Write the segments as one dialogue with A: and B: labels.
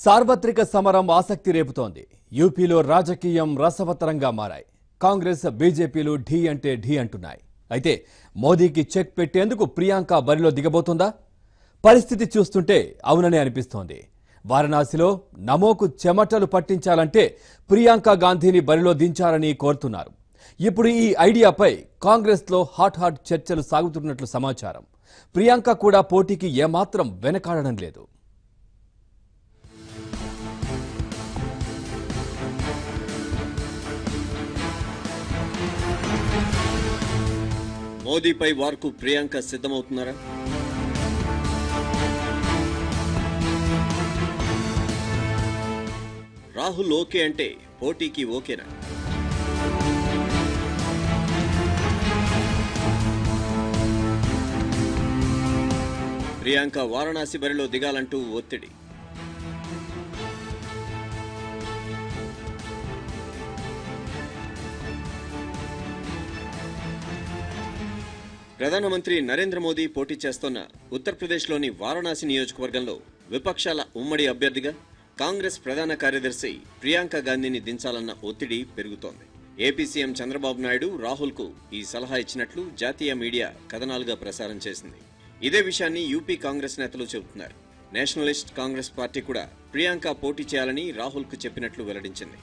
A: సార్వత్రిక సమరం ఆసక్తి రేపుతోంది. యూపీలో రాజకీయం రసవత్తరంగా మారాయి. కాంగ్రెస్ బీజేపీలు ఢీ అంటే ఢీ అంటున్నాయి. అయితే మోదీకి చెక్ పెట్టేందుకు ప్రియాంక బరిలో దిగబోతుందా? పరిస్థితి చూస్తుంటే అవుననే అనిపిస్తోంది. వారణాసిలో నమోకు చెమటలు పట్టించాలంటే ప్రియాంక గాంధీని బరిలో దించాలని కోరుతున్నారు. ఇప్పుడు ఈ ఐడియాపై కాంగ్రెస్లో హాట్ చర్చలు సాగుతున్నట్లు సమాచారం. ప్రియాంక కూడా పోటీకి ఏమాత్రం వెనకాడడం లేదు.
B: మోదీపై వార్కు ప్రియాంక సిద్ధమవుతున్నారా? రాహుల్ ఓకే అంటే పోటీకి ఓకేనా? ప్రియాంక వారణాసి బరిలో దిగాలంటూ ఒత్తిడి. ప్రధానమంత్రి నరేంద్ర మోదీ పోటీ చేస్తున్న ఉత్తరప్రదేశ్లోని వారణాసి నియోజకవర్గంలో విపక్షాల ఉమ్మడి అభ్యర్థిగా కాంగ్రెస్ ప్రధాన కార్యదర్శి ప్రియాంక గాంధీని దించాలన్న ఒత్తిడి పెరుగుతోంది. ఏపీ సీఎం చంద్రబాబు నాయుడు రాహుల్కు ఈ సలహా ఇచ్చినట్లు జాతీయ మీడియా కథనాలుగా ప్రసారం చేసింది. ఇదే విషయాన్ని యూపీ కాంగ్రెస్ నేతలు చెబుతున్నారు. నేషనలిస్ట్ కాంగ్రెస్ పార్టీ కూడా ప్రియాంక పోటీ చేయాలని రాహుల్కు చెప్పినట్లు వెల్లడించింది.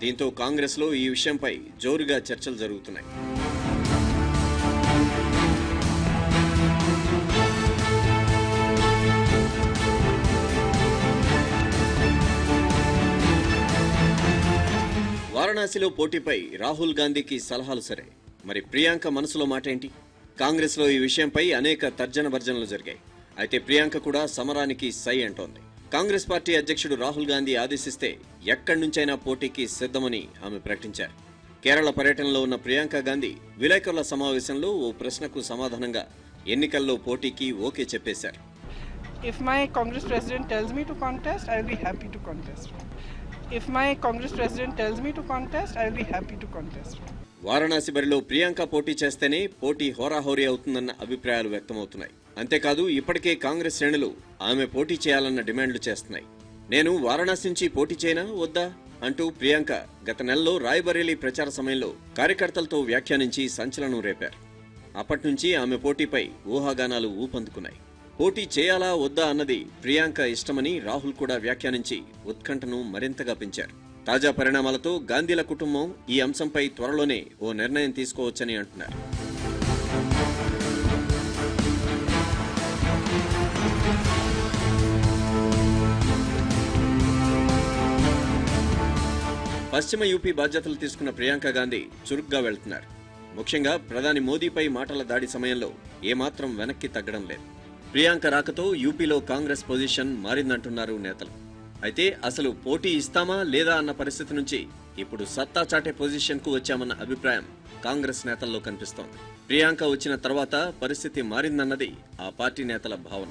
B: దీంతో కాంగ్రెస్లో ఈ విషయంపై జోరుగా చర్చలు జరుగుతున్నాయి. వారణాసిలో పోటీపై రాహుల్ గాంధీకి సలహాలు సరే, మరి ప్రియాంక మనసులో మాట ఏంటి? కాంగ్రెస్లో ఈ విషయంపై అనేక తర్జన భర్జనలు జరిగాయి. అయితే ప్రియాంక కూడా సమరానికి సై అంటోంది. కాంగ్రెస్ పార్టీ అధ్యక్షుడు రాహుల్ గాంధీ ఆదేశిస్తే ఎక్కడి నుంచైనా పోటీకి సిద్ధమని ఆమె ప్రకటించారు. కేరళ పర్యటనలో ఉన్న ప్రియాంక గాంధీ విలేకరుల సమావేశంలో ఓ ప్రశ్నకు సమాధానంగా ఎన్నికల్లో పోటీకి ఓకే చెప్పేశారు.
C: If my Congress president tells me to contest, I will be happy to contest. If my Congress president tells me to contest, I will be happy to contest.
B: Varanasi బరిలో ప్రియాంక పోటీ చేస్తేనే పోటీ హోరాహోరీ అవుతుందన్న అభిప్రాయాలు వ్యక్తమవుతున్నాయి. అంతేకాదు ఇప్పటికే కాంగ్రెస్ శ్రేణులు ఆమె పోటీ చేయాలన్న డిమాండ్లు చేస్తున్నాయి. నేను వారణాసి నుంచి పోటీ చేయనా వద్దా అంటూ ప్రియాంక గత నెలలో రాయ్బరేలీ ప్రచార సమయంలో కార్యకర్తలతో వ్యాఖ్యానించి సంచలనం రేపారు. అప్పటి నుంచి ఆమె పోటీపై ఊహాగానాలు ఊపందుకున్నాయి. పోటీ చేయాలా వద్దా అన్నది ప్రియాంక ఇష్టమని రాహుల్ కూడా వ్యాఖ్యానించి ఉత్కంఠను మరింతగా పెంచారు. తాజా పరిణామాలతో గాంధీల కుటుంబం ఈ అంశంపై త్వరలోనే ఓ నిర్ణయం తీసుకోవచ్చని అంటున్నారు. పశ్చిమ యూపీ బాధ్యతలు తీసుకున్న ప్రియాంక గాంధీ చురుగ్గా వెళ్తున్నారు. ముఖ్యంగా ప్రధాని మోదీపై మాటల దాడి సమయంలో ఏమాత్రం వెనక్కి తగ్గడం లేదు. ప్రియాంక రాకతో యూపీలో కాంగ్రెస్ పొజిషన్ మారిందంటున్నారు నేతలు. అయితే అసలు పోటీ ఇస్తామా లేదా అన్న పరిస్థితి నుంచి ఇప్పుడు సత్తా చాటే పొజిషన్ కు వచ్చామన్న అభిప్రాయం కాంగ్రెస్ నేతల్లో కనిపిస్తోంది. ప్రియాంక వచ్చిన తర్వాత పరిస్థితి మారిందన్నది ఆ పార్టీ నేతల భావన.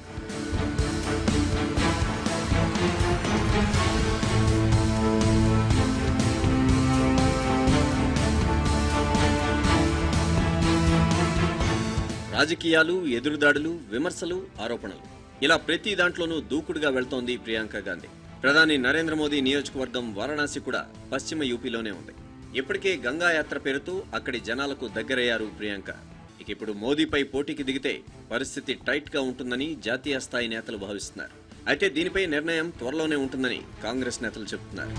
B: రాజకీయాలు, ఎదురుదాడులు, విమర్శలు, ఆరోపణలు ఇలా ప్రతి దాంట్లోనూ దూకుడుగా వెళ్తోంది ప్రియాంక గాంధీ. ప్రధాని నరేంద్ర మోదీ నియోజకవర్గం వారణాసి కూడా పశ్చిమ యూపీలోనే ఉంది. ఇప్పటికే గంగా యాత్ర పేరుతో అక్కడి జనాలకు దగ్గరయ్యారు ప్రియాంక. ఇక ఇప్పుడు మోదీపై పోటీకి దిగితే పరిస్థితి టైట్ గా ఉంటుందని జాతీయ స్థాయి నేతలు భావిస్తున్నారు. అయితే దీనిపై నిర్ణయం త్వరలోనే ఉంటుందని కాంగ్రెస్ నేతలు చెబుతున్నారు.